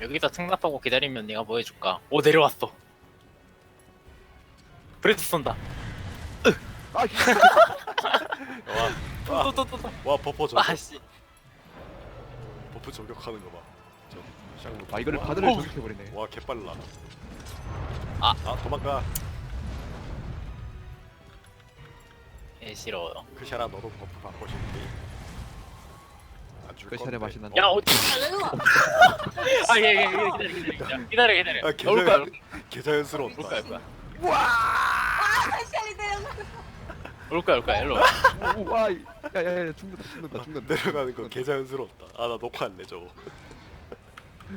여기다 승납하고 기다리면 내가 뭐 해줄까? 오 내려왔어. 브레스 쏜다. 아, 또또또또. 와 버퍼 저격. 아씨. 버퍼 저격하는 거 봐. 저 샹로. 아 이거를 와, 바드를 저격해버리네. 와 개빨라. 아. 도망가. 예 싫어. 크샤라 너도 버프 받고 싶니? 안줄 그 차례 맛이 난다. 야 어디? 아예예 기다려. 아 올 거야. 개자연스러웠다. 올 거야. 샬리 대형. 올 거야. 일로 와. 와, 야야야 죽는다. 내려가는 거 개자연스럽다. 아 나 녹화할래 저거.